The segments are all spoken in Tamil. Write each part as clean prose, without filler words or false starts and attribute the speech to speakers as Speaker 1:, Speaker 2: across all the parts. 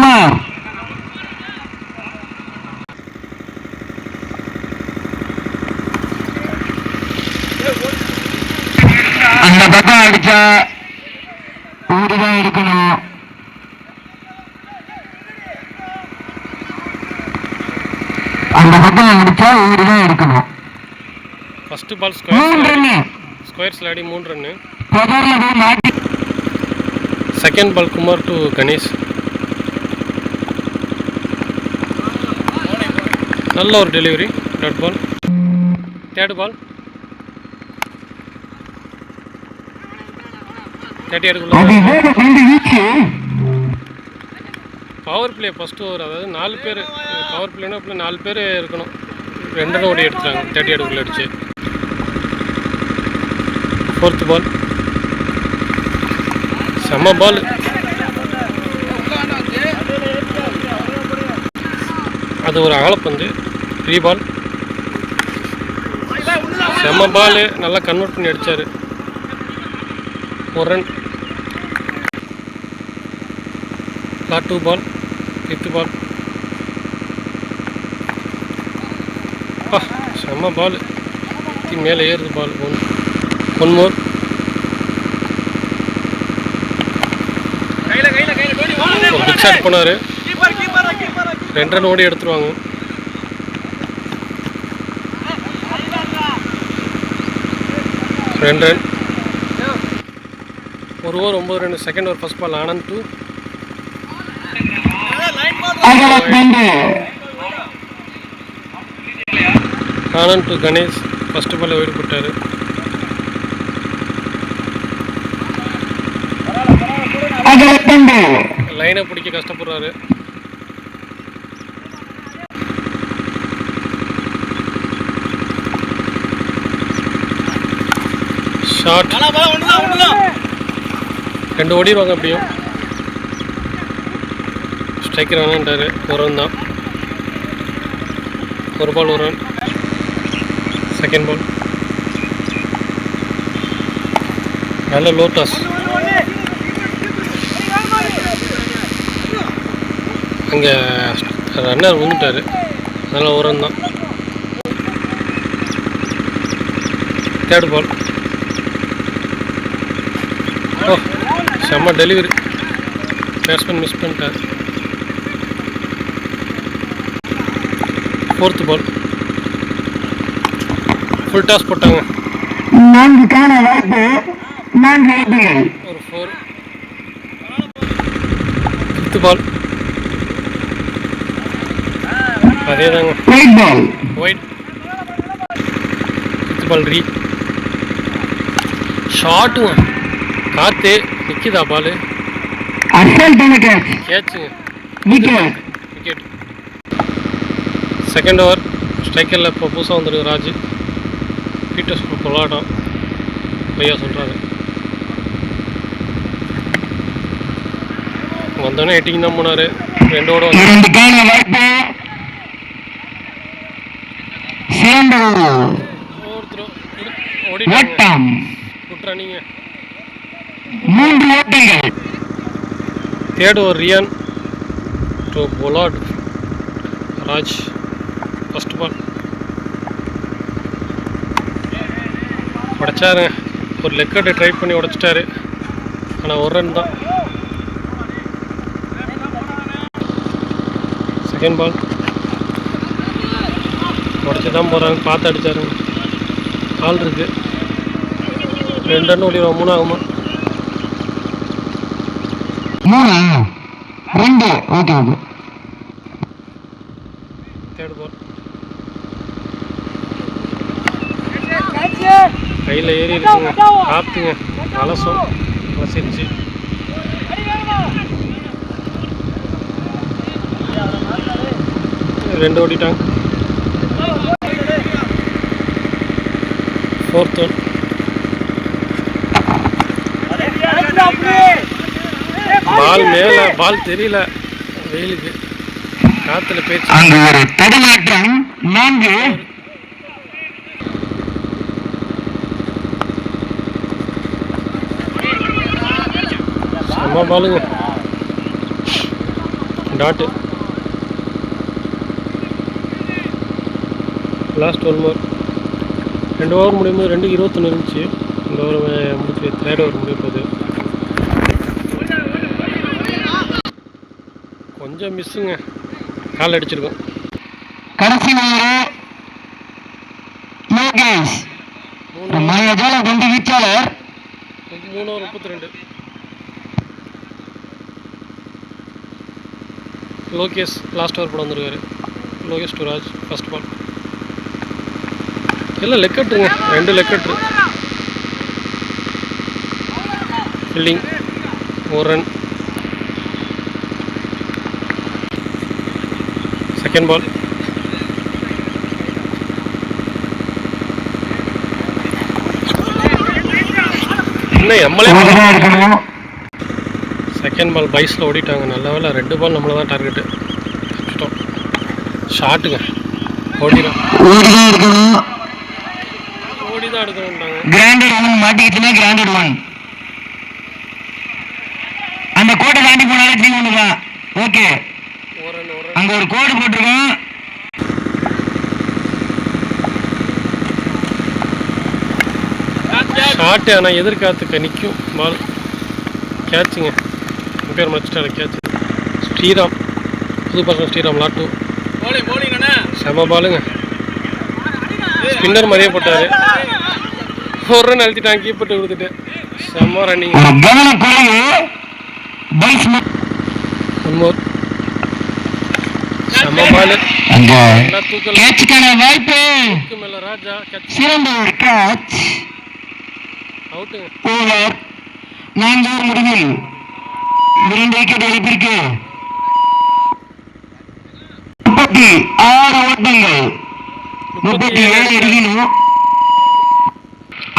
Speaker 1: ராஜ்குமார். அந்த பக்கம் அடிச்சா ஊருதான் இருக்கணும். அந்த பக்கம் அடிச்சா ஊருதான் இருக்கணும்.
Speaker 2: ஃபர்ஸ்ட் பால் ஸ்கொயர் ஸ்லாடி 3 run. Second ball Kumar to Ganesh. நல்ல ஒரு delivery. Dot ball. Third ball 38 power play first over. அதாவது 4 பேர் பவர் பிளேனா இப்போ 4 பேர் இருக்கணும். 2 ரன் ஓடி எடுத்துறாங்க 38 அடிச்சு. ஃபோர்த் பால் செம்ம பால். அது ஒரு அகலப்பந்து. 3 பால் செம்ம பால். நல்லா கன்வெர்ட் பண்ணி அடித்தார். 1 ரன். 2 பால் 5th பால். செம்ம பால். மேலே ஏறுது ball. One more. Big shot போனார். 2 ரன் ஓடி எடுத்துருவாங்க. ரெண்டு run. 1 over 9 run. Second over first ball Anand to Ganesh. First ball wide போட்டார். லைனை பிடிக்க கஷ்டப்படுறாரு. ஷாட் 2 ஓடிடுவாங்க. எப்படியும் ஸ்ட்ரைக்கர் வேணான்ட்டார். 1 ரன் தான். 1 பால் 1 ரன். செகண்ட் பால் நல்ல லோ டாஸ். அங்கே ரன்னர் விழுந்துட்டார். நல்ல 1 ரன் தான். தேர்ட் பால் செம்ம டெலிவரி. பேட்ஸ்மேன் மிஸ் பண்ணிட்டார். ஃபோர்த் பால் ஃபுல் டாஸ் போட்டாங்க. ஒரு 4. 5th பால் அதே தாங்க. ஒயிட். 5th பால் ரீ. ஷாட்டுங்க. காத்து நிற்கிதா பால். கேட்சுங்க. விக்கெட். செகண்ட் ஓவர் ஸ்ட்ரைக்கரில் இப்போ புதுசாக வந்துருக்கு ராஜ். பீட்டர்ஸ் கொலாட்டம் பையா சொல்கிறாங்க. வந்தோடனே ஹிட்டிங் தான் போனார். 2 ஓட ஓடிட்டாங்க. குட்ரானிங்க.
Speaker 1: 3 ஓட்டங்கள்.
Speaker 2: Third over Riyan to Pollard. Raj first ball உடைச்சாரு. ஒரு லெக் அவுட் ட்ரை பண்ணி உடைச்சிட்டாரு. ஆனால் 1 ரன் தான். செகண்ட் பால் உடச்சி தான் போகிறாங்க. பார்த்து அடித்தாருங்க. ஆள் இருக்குது. 2 ரன் ஓடிடுவோம். 3 ஆகுமா?
Speaker 1: 2. ஓகே.
Speaker 2: தேர்ட் பால் கையில் ஏறி இருக்குங்க. காத்துங்க அலசும். அலசிருச்சு. ரெண்டு ஓடிட்டாங்க. Fourth one. பால் மேல, பால் தெரியல வெயிலுக்கு. காத்துல பேச்சு.
Speaker 1: அங்க ஒரு தடுமாற்றம். 4.
Speaker 2: செம்ம பாலுங்க. டாட்டு. Last 1 over. 2 ஓவர் முடியும்போது 2:21 இருந்துச்சு. இந்த ஓவர் முடிச்சு 3rd ஓவர் முடிய போகுது. கொஞ்சம் மிஸ்ஸுங்க, கால் அடிச்சிருக்கோம்.
Speaker 1: கடைசி ஓவர் யோகேஷ் 3 வீச்சாளர்.
Speaker 2: 3 ஓவர் 32. லோகேஷ் லாஸ்ட் ஓவர் போட வந்திருக்காரு. Lokesh to Raj first ball. எல்லாம் லெக்கட்டுங்க, 2 லெக்கட்ரு. Fielding 1 run. Second ball. இன்னும் எம்எல்ஏ செகண்ட் பால் பைஸில் ஓடிட்டாங்க. நல்ல வேலை 2 பால் நம்மளை தான் டார்கெட்டு. கஷ்டம். ஷாட்டுங்க, ஓடி தான் எடுக்கணும்ட்டாங்க.
Speaker 1: Granted 1 மாட்டிக்கிச்சுன்னா granted 1. அந்த கோட்டை தாண்டி போனாலே 3 தான். ஓகே, அங்க ஒரு கோடு போட்டிருக்கோம்.
Speaker 2: ஷாட்டு ஆனால் எதிர்காத்துக்க நிற்கும் பால். கேட்சுங்க, பேர் மச்சிட்டாரு கேட்ச். ஸ்ரீராம், புது பசங்க ஸ்ரீராம் லாட்டு. செம பாலுங்க, ஸ்பின்னர் மாதிரியே போட்டார். 1 ரன் அழுத்திட்டாங்க, கீப்பர்ட்டு கொடுத்துட்டு. செம்ம ரன்னிங். 1 மோர். செம்ம பால்.
Speaker 1: கேட்சுக்கான வாய்ப்பு.
Speaker 2: மேல ராஜா கேட்ச்.
Speaker 1: சிறந்த ஒரு கேட்ச்.
Speaker 2: அவுட்டுங்க.
Speaker 1: ஓவர் 4 ஓவர் முடிவில் 2 விக்கெட் இழப்பிற்கு 36 ஓட்டங்கள். 37 அடிக்கணும்.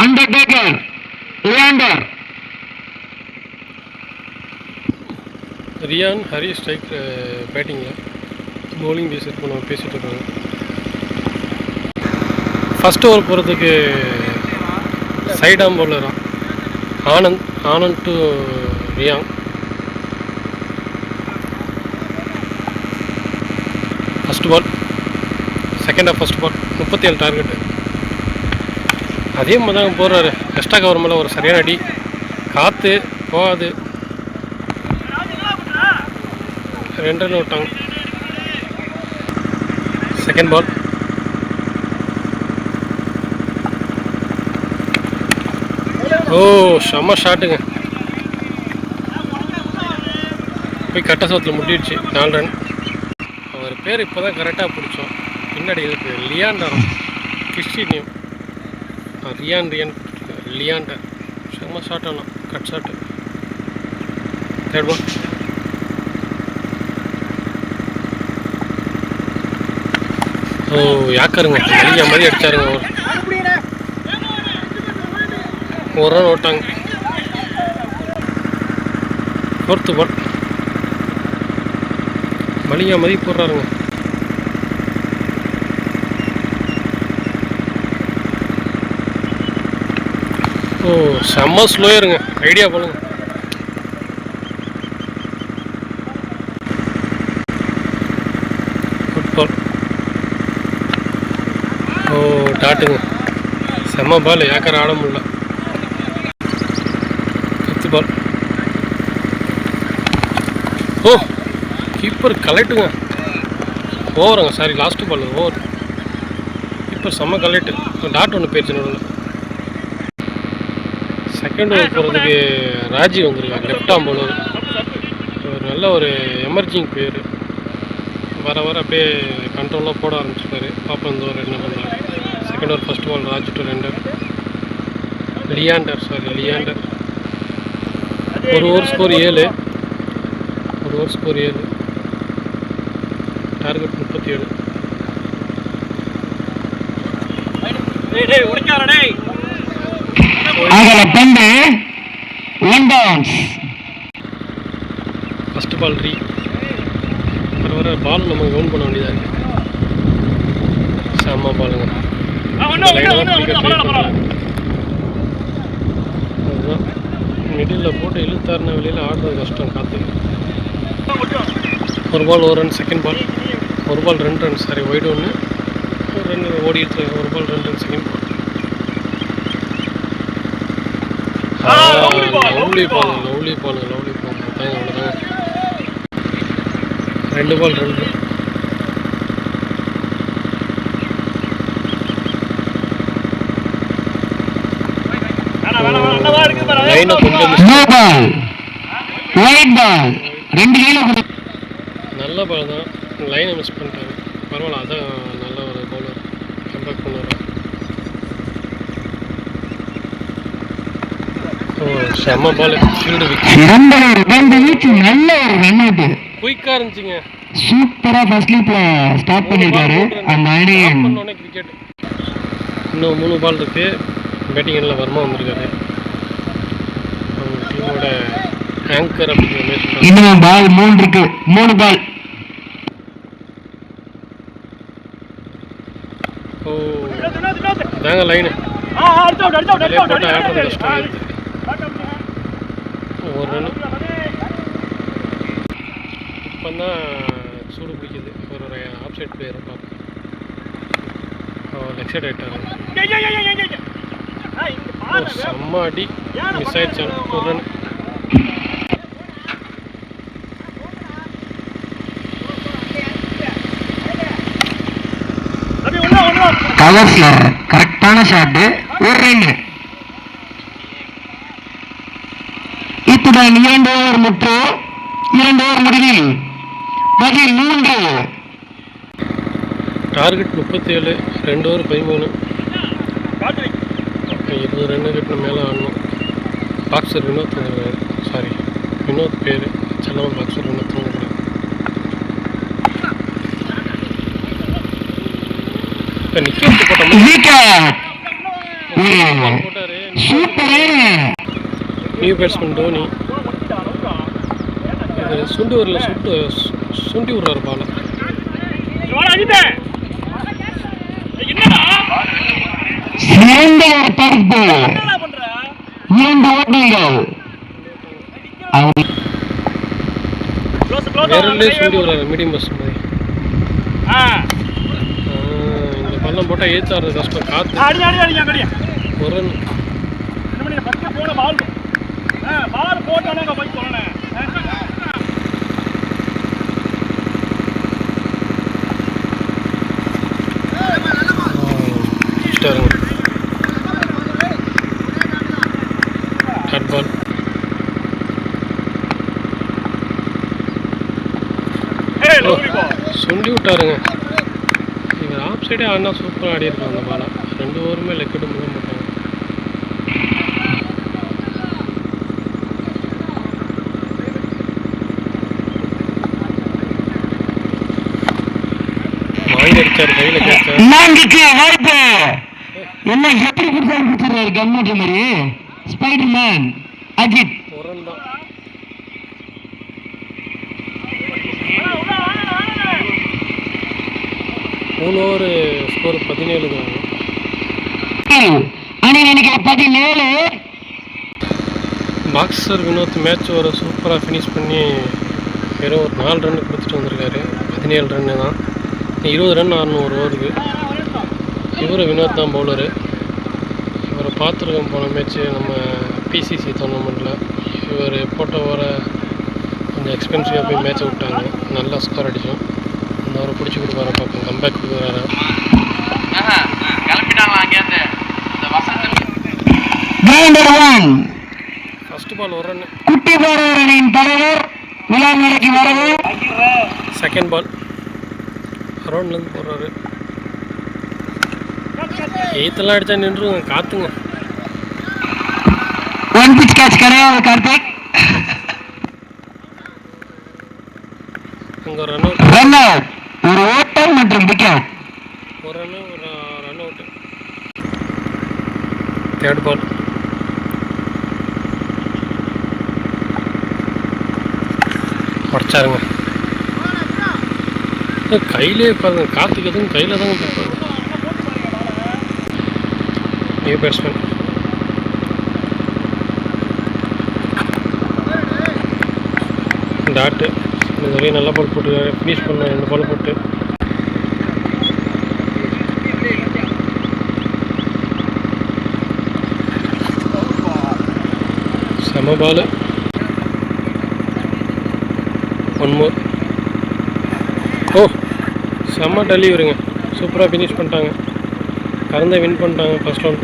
Speaker 1: Undertaker Leander.
Speaker 2: Riyan Hari strike பேட்டிங்கில், பவுலிங் பேசிட்டு நம்ம பேசிகிட்டு இருக்காங்க. ஃபஸ்ட் ஓவர் போகிறதுக்கு சைட் ஆம் பவுலரா Anand to Riyan. First ball, second of first ball 37 target. அதே மாதிரி தான் போடுறாரு. எக்ஸ்ட்ரா கவர் மேலே ஒரு சரியான அடி, காற்று போகாது. 2 ரன் விட்டாங்க. Second ball. ஓ செம்ம ஷாட்டுங்க, போய் கட்ட சோத்தில் முட்டிடுச்சு. 4 ரன். அவர் பேர் இப்போ தான் கரெக்டாக பிடிச்சோம். பின்னாடி இருக்கு லியாண்டர், கிறிஸ்டி நேம். லியாண்டர் செம்ம ஷாட். ஆனால் cut shot. Third ball. Oh யாக்கருங்க, மதிய மாதிரி அடித்தாருங்க. ஒரு ரன் ஓட்டாங்க. 4th பால். மலியா மதி போடுறாருங்க. ஓ செம்ம ஸ்லோயருங்க, ஐடியா பண்ணுங்க. குட் பால். ஓ டாட்டுங்க, செம்ம பால். யாக்கர் ஆட முடியல. 5th ball. ஓ கீப்பர் கலெக்டுங்க. ஓவருங்க, sorry last ball over. Keeper செம்ம கலெக்டு. டாட் ஒன்று போயிடுச்சு நடுவில். செகண்ட் ஓவர் போகிறதுக்கு ராஜி வந்திருக்காங்க, லெஃப்ட் ஆம் பவுலர். ஒரு நல்ல ஒரு எமர்ஜிங் பேர். வர வர அப்படியே கண்ட்ரோலாக போட ஆரம்பிச்சிருக்காரு. பாப்பா இந்த ஓவர் என்ன பண்ணுறாரு. Second over first ball Raji to Leander. ஒரு over score 7. Target 37. First ball வர பால் நம்ம கவுண்ட் பண்ண வேண்டியதாக இருக்குது. செம்ம பாலுங்க. அதுதான் மிடில் போட்டு இழுத்தாருன வெளியில் ஆடுறது கஷ்டம். காற்று ஒரு பால் ஒரு ரன், செகண்ட் பால் ஒரு பால் 2 ரன், சாரி ஒயிட் ஒன்று, ஒரு ரன் ஓடிட்டு இருக்கு. ஒரு ball 2 run, second ball. Lovely ball அதாங்க அவ்வளோதாங்க. 2 பால் 2 ரன். லைனை கொஞ்சம் நல்ல பால் தான், லைனை மிஸ் பண்ணிட்டாங்க. பரவாயில்ல, அதான் நல்ல ஒரு பவுலர், கம்பேக் பண்ணுவார். செம்ம பால், ஃபீல்டு விக்கெட், குயிக்காக இருந்துச்சுங்க.
Speaker 1: சூப்பரா ஃபர்ஸ்ட் லீப்ல ஸ்டார்ட் பண்ணிருக்காரு அந்த அணி.
Speaker 2: பண்ணோடனே கிரிக்கெட். இன்னும் 3 பால் இருக்கு. பேட்டிங் எண்ணில் வர்மா வந்திருக்காரு, அவங்க டீமோட ஆங்கர் அப்படிங்கிற மாதிரி.
Speaker 1: இன்னும் பால் 3 இருக்கு, 3 பால்.
Speaker 2: ஓ தாங்க லைனு போட்டு ஆடுறது கஷ்டம் இருக்குது. ஒரு ரன் இப்போ தான் சூடு பிடிக்குது. ஒரு ஆஃப் சைட் பிளேயர் பார்ப்போம். லெக் சைட் ஆகிட்டாரு. செம்ம அடி, மிஸ் ஆயிடுச்சு. ஒரு ரன்.
Speaker 1: கவர்ஸ்ல கரெக்டான ஷாட், ஒரு ரன். இத்துடன் 2 ஓவர் முற்று. 2 ஓவர் முடிவில் பதில் 3.
Speaker 2: Target 37, 2 over 13. 20 ரன்னு கிட்ட மேலே ஆடணும். பாக்ஸர் வினோத் வந்துருக்காரு, சாரி வினோத் பேர் செல்லவன், பாக்ஸர் வினோத் வந்துருக்காரு. இப்போ நிற்க போட்டாரு. நியூ பேட்ஸ்மேன் தோனி இது சுண்டி விடுறாரு பாலை. வேறே சுண்டி விடுறாரு, மீடியம் பஸ் மாதிரி. இந்த பள்ளம் போட்டால் ஏற்றாடுறது கஷ்டம். காற்று ஒரு ரன். கட் பால். சொல்லி விட்டாருங்க. இவர் ஆஃப் சைடே ஆடினா சூப்பராக ஆடி இருக்காங்க அந்த பாலை. 2 ஓவருமே லெக்கெட்டு முடிய மாட்டாங்க. வாங்கி அடிச்சாரு, கையில்
Speaker 1: வாய்ப்பு என்ன எப்படி கொடுத்தாரு கம்மூட்ட மாதிரி. Spider man Ajith.
Speaker 2: ஒரு ரன் தான். மூணு ஓவர் ஸ்கோர் 17 தான்.
Speaker 1: அன்னைக்கு 17.
Speaker 2: பாக்ஸர் வினோத் மேட்ச் ஒரு சூப்பராக ஃபினிஷ் பண்ணி வெறும் ஒரு 4 ரன் கொடுத்துட்டு வந்திருக்காரு. 17 ரன்னு தான். 20 ரன் ஆடணும் ஒரு ஓவருக்கு. இவர் வினோத் தான் பவுலரு. இவரை பார்த்துருக்கோம் போன மேட்ச்சு நம்ம பிசிசி டோர்னமெண்ட்டில். இவர் போட்ட ஓவரை கொஞ்சம் எக்ஸ்பென்சிவாக போய் மேட்ச்சை விட்டாங்க. நல்லா ஸ்கோர் அடித்தோம். இந்த ஓவரை பிடிச்சி கொடுப்பாரு பார்ப்போம். கம்பேக் கொடுக்குறாரு. ஃபர்ஸ்ட் பால் ஒரு ரன். செகண்ட் பால் அரௌண்ட்லேருந்து போடுறாரு. 8 அடித்தா நின்றுங்க, காத்துங்க.
Speaker 1: கார்த்திக்
Speaker 2: அங்கே ரன் அவுட்.
Speaker 1: ஒரு ஓட்டம் மற்றும் விக்கெட்.
Speaker 2: ஒரு ரன் அவுட். Third ball. உடச்சாருங்க. கையிலே பாருங்க, கார்த்திக் எதுவும் கையில் தாங்க பார்ப்பாங்க. New batsman. டாட்டு இந்த வரையும் நல்லா பால் போட்டுருக்காரு. ஃபினிஷ் பண்ண 2 பால் போட்டு செம பால். 1 more. ஓ செம்ம டெலிவரிங்க. சூப்பராக ஃபினிஷ் பண்ணிட்டாங்க. கறந்த வின் பண்ணிட்டாங்க ஃபர்ஸ்ட் ரவுண்ட்.